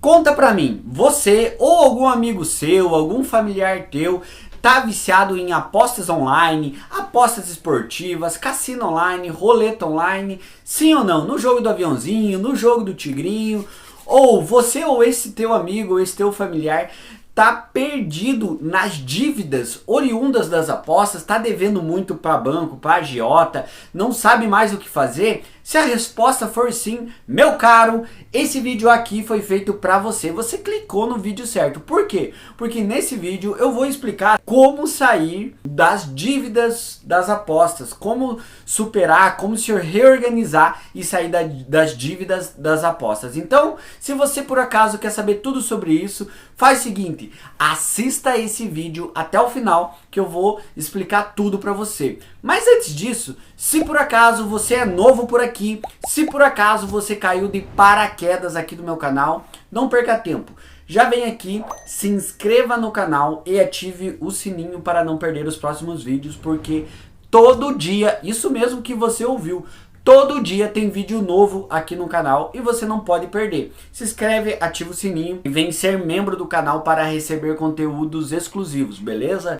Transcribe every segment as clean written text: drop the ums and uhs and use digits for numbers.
Conta pra mim, você ou algum amigo seu, algum familiar teu, tá viciado em apostas online, apostas esportivas, cassino online, roleta online, sim ou não? No jogo do aviãozinho, no jogo do tigrinho, ou você ou esse teu amigo, ou esse teu familiar tá perdido nas dívidas oriundas das apostas, tá devendo muito para banco, para agiota, não sabe mais o que fazer? Se a resposta for sim, meu caro, esse vídeo aqui foi feito para você. Você clicou no vídeo certo. Por quê? Porque nesse vídeo eu vou explicar como sair das dívidas das apostas, como superar, como se reorganizar e sair das dívidas das apostas. Então, se você por acaso quer saber tudo sobre isso, faz o seguinte, assista esse vídeo até o final que eu vou explicar tudo para você. Mas antes disso, se por acaso você é novo por aqui, se por acaso você caiu de paraquedas aqui do meu canal, não perca tempo. Já vem aqui, se inscreva no canal e ative o sininho para não perder os próximos vídeos, porque todo dia, isso mesmo que você ouviu, todo dia tem vídeo novo aqui no canal e você não pode perder. Se inscreve, ativa o sininho e vem ser membro do canal para receber conteúdos exclusivos, beleza?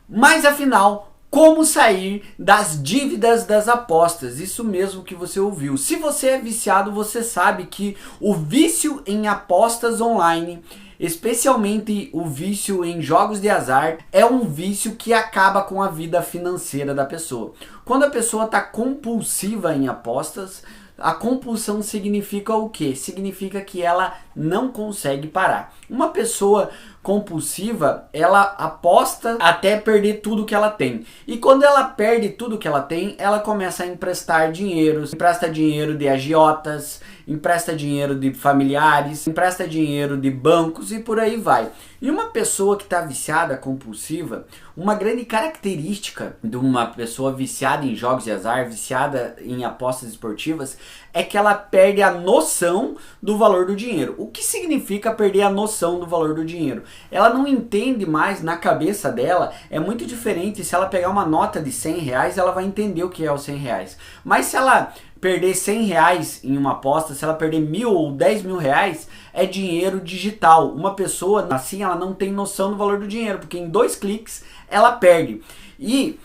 Mas afinal, como sair das dívidas das apostas? Isso mesmo que você ouviu. Se você é viciado, você sabe que o vício em apostas online, especialmente o vício em jogos de azar, é um vício que acaba com a vida financeira da pessoa. Quando a pessoa está compulsiva em apostas, a compulsão significa o quê? Significa que ela não consegue parar. Uma pessoa compulsiva, ela aposta até perder tudo que ela tem. E quando ela perde tudo que ela tem, ela começa a emprestar dinheiro. Empresta dinheiro de agiotas, empresta dinheiro de familiares, empresta dinheiro de bancos e por aí vai. E uma pessoa que está viciada, compulsiva, uma grande característica de uma pessoa viciada em jogos de azar, viciada em apostas esportivas, é que ela perde a noção do valor do dinheiro. O que significa perder a noção do valor do dinheiro? Ela não entende mais, na cabeça dela, é muito diferente. Se ela pegar uma nota de 100 reais, ela vai entender o que é os 100 reais. Mas se ela perder 100 reais em uma aposta, se ela perder 1.000 ou 10 mil reais, é dinheiro digital. Uma pessoa assim, ela não tem noção do valor do dinheiro, porque em 2 cliques ela perde. E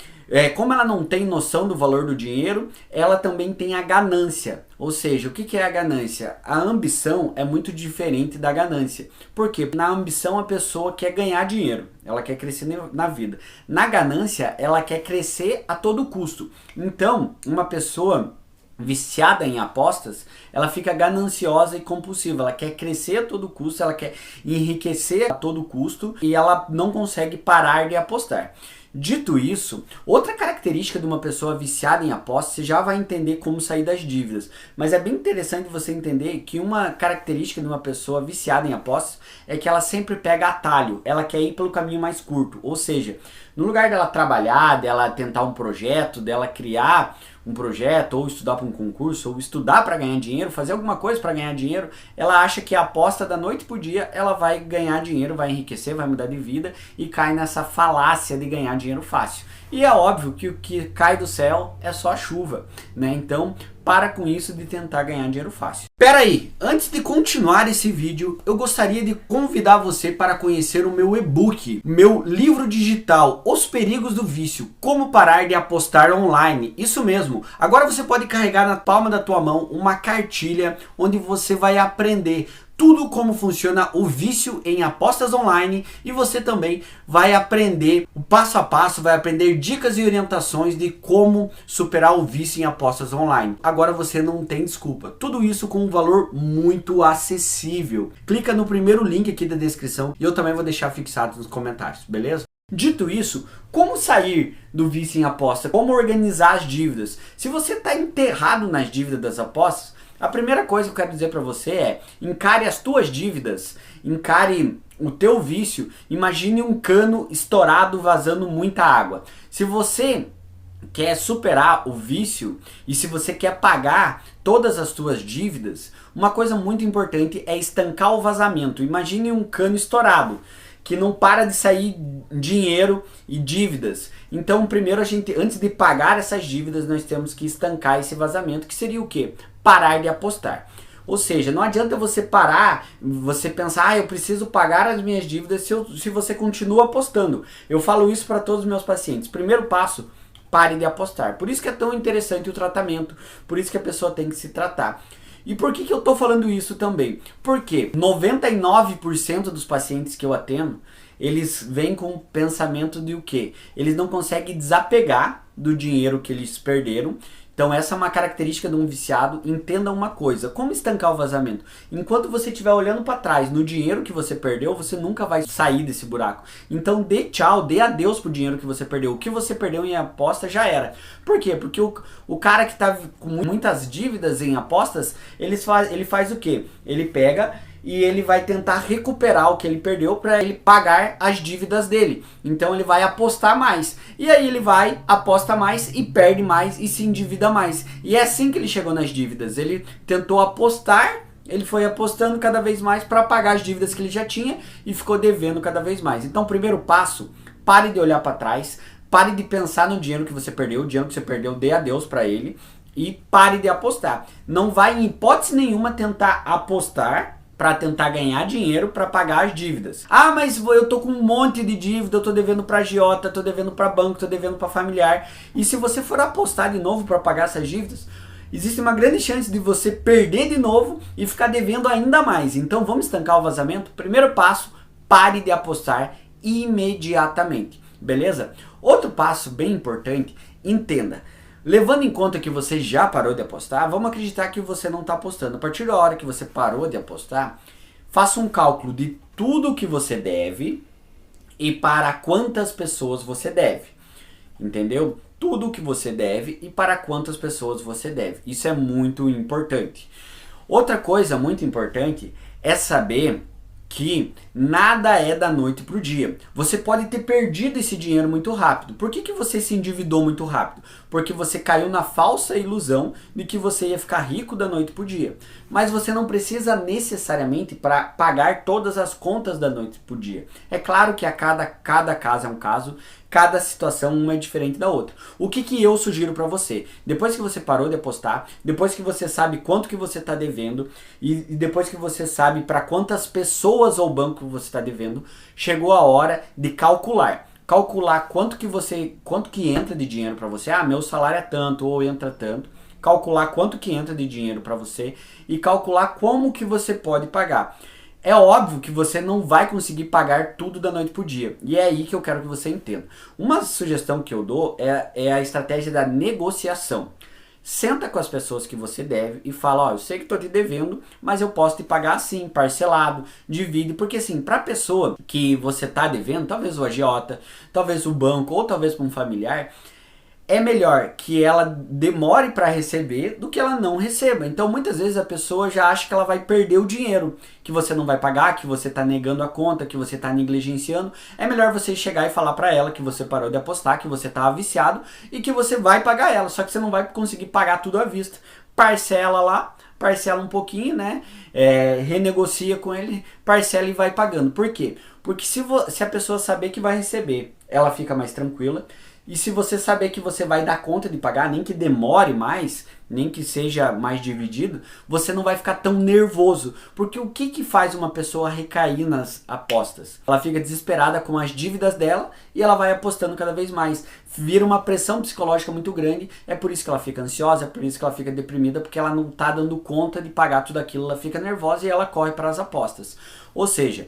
como ela não tem noção do valor do dinheiro, ela também tem a ganância. Ou seja, o que é a ganância? A ambição é muito diferente da ganância. Por quê? Na ambição a pessoa quer ganhar dinheiro, ela quer crescer na vida. Na ganância, ela quer crescer a todo custo. Então, uma pessoa viciada em apostas, ela fica gananciosa e compulsiva, ela quer crescer a todo custo, ela quer enriquecer a todo custo e ela não consegue parar de apostar. Dito isso, outra característica de uma pessoa viciada em apostas, você já vai entender como sair das dívidas. Mas é bem interessante você entender que uma característica de uma pessoa viciada em apostas é que ela sempre pega atalho, ela quer ir pelo caminho mais curto. Ou seja, no lugar dela trabalhar, dela tentar um projeto, dela criar um projeto, ou estudar para um concurso, ou estudar para ganhar dinheiro, fazer alguma coisa para ganhar dinheiro, ela acha que a aposta da noite pro dia, ela vai ganhar dinheiro, vai enriquecer, vai mudar de vida e cai nessa falácia de ganhar dinheiro fácil. E é óbvio que o que cai do céu é só a chuva, né? Então, para com isso de tentar ganhar dinheiro fácil. Pera aí, antes de continuar esse vídeo, eu gostaria de convidar você para conhecer o meu e-book, meu livro digital, Os Perigos do Vício, Como Parar de Apostar Online. Isso mesmo, agora você pode carregar na palma da tua mão uma cartilha onde você vai aprender tudo como funciona o vício em apostas online e você também vai aprender o passo a passo, vai aprender dicas e orientações de como superar o vício em apostas online. Agora você não tem desculpa. Tudo isso com um valor muito acessível. Clica no primeiro link aqui da descrição e eu também vou deixar fixado nos comentários, beleza? Dito isso, como sair do vício em aposta? Como organizar as dívidas? Se você está enterrado nas dívidas das apostas, a primeira coisa que eu quero dizer para você é: encare as tuas dívidas, encare o teu vício, imagine um cano estourado vazando muita água. Se você quer superar o vício e se você quer pagar todas as tuas dívidas, uma coisa muito importante é estancar o vazamento. Imagine um cano estourado que não para de sair dinheiro e dívidas. Então, primeiro antes de pagar essas dívidas, nós temos que estancar esse vazamento, que seria o quê? Parar de apostar. Ou seja, não adianta você parar, você pensar, eu preciso pagar as minhas dívidas se você continua apostando. Eu falo isso para todos os meus pacientes. Primeiro passo, pare de apostar. Por isso que é tão interessante o tratamento, por isso que a pessoa tem que se tratar. E por que eu estou falando isso também? Porque 99% dos pacientes que eu atendo, eles vêm com o pensamento de o quê? Eles não conseguem desapegar do dinheiro que eles perderam. Então essa é uma característica de um viciado. Entenda uma coisa, como estancar o vazamento? Enquanto você estiver olhando para trás no dinheiro que você perdeu, você nunca vai sair desse buraco. Então dê tchau, dê adeus pro dinheiro que você perdeu. O que você perdeu em aposta já era. Por quê? Porque o cara que está com muitas dívidas em apostas, ele faz o quê? Ele pega e ele vai tentar recuperar o que ele perdeu para ele pagar as dívidas dele. Então ele vai apostar mais. E aí ele vai, aposta mais e perde mais e se endivida mais. E é assim que ele chegou nas dívidas. Ele tentou apostar, ele foi apostando cada vez mais para pagar as dívidas que ele já tinha e ficou devendo cada vez mais. Então, primeiro passo, pare de olhar para trás, pare de pensar no dinheiro que você perdeu, o dinheiro que você perdeu, dê adeus para ele e pare de apostar. Não vai em hipótese nenhuma tentar apostar para tentar ganhar dinheiro para pagar as dívidas. Ah, mas eu tô com um monte de dívida, eu tô devendo para agiota, tô devendo para banco, tô devendo para familiar. E se você for apostar de novo para pagar essas dívidas, existe uma grande chance de você perder de novo e ficar devendo ainda mais. Então vamos estancar o vazamento? Primeiro passo, pare de apostar imediatamente, beleza? Outro passo bem importante, entenda. Levando em conta que você já parou de apostar, vamos acreditar que você não está apostando. A partir da hora que você parou de apostar, faça um cálculo de tudo que você deve e para quantas pessoas você deve. Entendeu? Tudo que você deve e para quantas pessoas você deve. Isso é muito importante. Outra coisa muito importante é saber que nada é da noite para o dia. Você pode ter perdido esse dinheiro muito rápido. Por que você se endividou muito rápido? Porque você caiu na falsa ilusão de que você ia ficar rico da noite para o dia. Mas você não precisa necessariamente para pagar todas as contas da noite para o dia. É claro que cada caso é um caso, cada situação uma é diferente da outra. O que eu sugiro para você? Depois que você parou de apostar, depois que você sabe quanto que você está devendo e depois que você sabe para quantas pessoas ou banco você está devendo, chegou a hora de calcular. Calcular quanto que entra de dinheiro para você. Ah, meu salário é tanto ou entra tanto. Calcular quanto que entra de dinheiro para você e calcular como que você pode pagar. É óbvio que você não vai conseguir pagar tudo da noite pro dia. E é aí que eu quero que você entenda. Uma sugestão que eu dou é a estratégia da negociação. Senta com as pessoas que você deve e fala, ó, eu sei que estou te devendo, mas eu posso te pagar assim, parcelado, divide. Porque assim, para a pessoa que você está devendo, talvez o agiota, talvez o banco ou talvez para um familiar, é melhor que ela demore para receber do que ela não receba. Então muitas vezes a pessoa já acha que ela vai perder o dinheiro, que você não vai pagar, que você está negando a conta, que você está negligenciando. É melhor você chegar e falar para ela que você parou de apostar, que você estava viciado e que você vai pagar ela, só que você não vai conseguir pagar tudo à vista. Parcela lá, parcela um pouquinho, né? Renegocia com ele, parcela e vai pagando. Por quê? Porque se a pessoa saber que vai receber, ela fica mais tranquila. E se você saber que você vai dar conta de pagar, nem que demore mais, nem que seja mais dividido, você não vai ficar tão nervoso. Porque o que faz uma pessoa recair nas apostas? Ela fica desesperada com as dívidas dela e ela vai apostando cada vez mais. Vira uma pressão psicológica muito grande, é por isso que ela fica ansiosa, é por isso que ela fica deprimida, porque ela não está dando conta de pagar tudo aquilo, ela fica nervosa e ela corre para as apostas. Ou seja,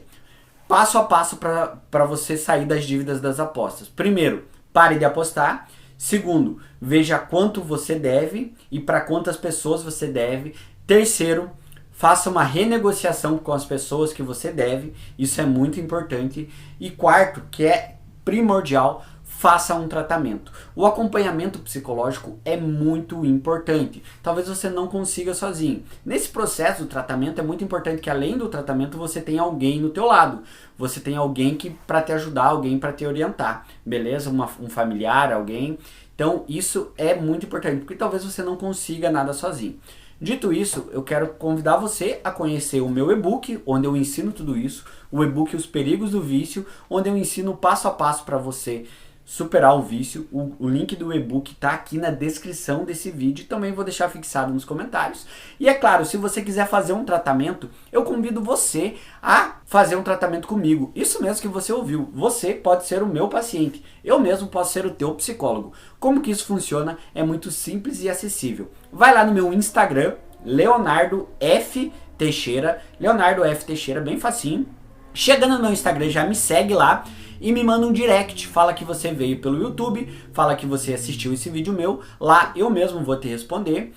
passo a passo para você sair das dívidas das apostas. Primeiro, pare de apostar. Segundo, veja quanto você deve e para quantas pessoas você deve. Terceiro, faça uma renegociação com as pessoas que você deve. Isso é muito importante. E quarto, que é primordial, faça um tratamento. O acompanhamento psicológico é muito importante. Talvez você não consiga sozinho. Nesse processo do tratamento é muito importante que além do tratamento você tenha alguém no teu lado. Você tenha alguém para te ajudar, alguém para te orientar, beleza? Um familiar, alguém. Então isso é muito importante, porque talvez você não consiga nada sozinho. Dito isso, eu quero convidar você a conhecer o meu e-book, onde eu ensino tudo isso. O e-book Os Perigos do Vício, onde eu ensino passo a passo para você superar o vício. O link do e-book tá aqui na descrição desse vídeo, também vou deixar fixado nos comentários. E é claro, se você quiser fazer um tratamento, eu convido você a fazer um tratamento comigo. Isso mesmo que você ouviu, você pode ser o meu paciente, eu mesmo posso ser o teu psicólogo. Como que isso funciona? É muito simples e acessível. Vai lá no meu Instagram, Leonardo F. Teixeira, Leonardo F. Teixeira, bem facinho. Chegando no meu Instagram, já me segue lá e me manda um direct, fala que você veio pelo YouTube, fala que você assistiu esse vídeo meu, lá eu mesmo vou te responder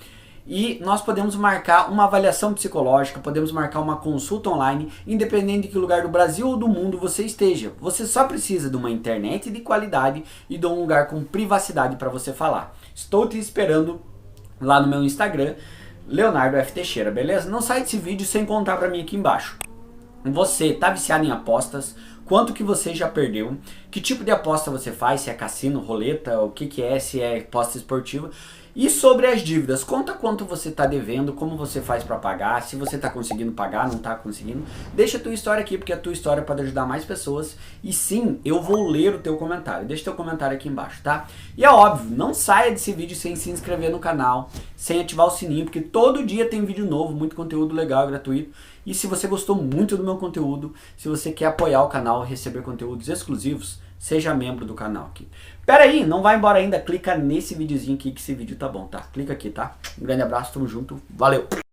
e nós podemos marcar uma avaliação psicológica, podemos marcar uma consulta online, independente de que lugar do Brasil ou do mundo você esteja. Você só precisa de uma internet de qualidade e de um lugar com privacidade para você falar. Estou te esperando lá no meu Instagram, Leonardo F. Teixeira, beleza? Não sai desse vídeo sem contar para mim aqui embaixo. Você tá viciado em apostas? Quanto que você já perdeu? Que tipo de aposta você faz? Se é cassino, roleta, o que é, se é aposta esportiva? E sobre as dívidas, conta quanto você está devendo, como você faz para pagar, se você está conseguindo pagar, não está conseguindo. Deixa a tua história aqui, porque a tua história pode ajudar mais pessoas. E sim, eu vou ler o teu comentário. Deixa teu comentário aqui embaixo, tá? E é óbvio, não saia desse vídeo sem se inscrever no canal, sem ativar o sininho, porque todo dia tem vídeo novo, muito conteúdo legal e gratuito. E se você gostou muito do meu conteúdo, se você quer apoiar o canal e receber conteúdos exclusivos, seja membro do canal aqui. Pera aí, não vai embora ainda, clica nesse videozinho aqui que esse vídeo tá bom, tá? Clica aqui, tá? Um grande abraço, tamo junto, valeu!